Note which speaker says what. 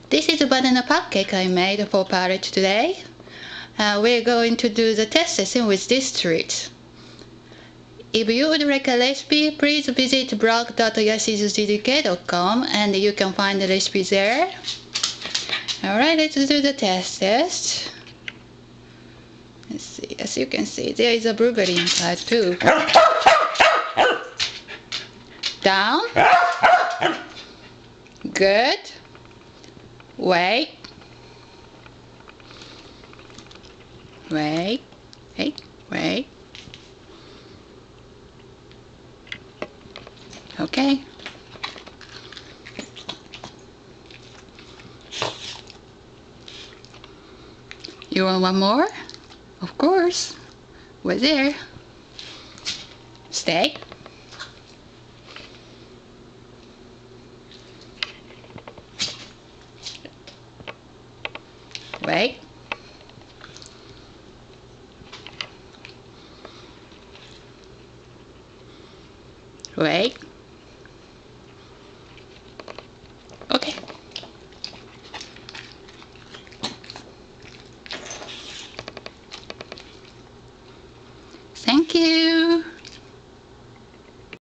Speaker 1: This is a banana pancake I made for Parrot today. We're going to do the test session with this treat. If you would like a recipe, please visit blog.yassy.com and you can find the recipe there. Alright, let's do the test. Let's see, as you can see, there is a blueberry inside too. Down. Good. Wait. Wait. Hey, wait. Okay. You want one more? Of course. We're there. Stay. Wait. Wait. Okay. Thank you.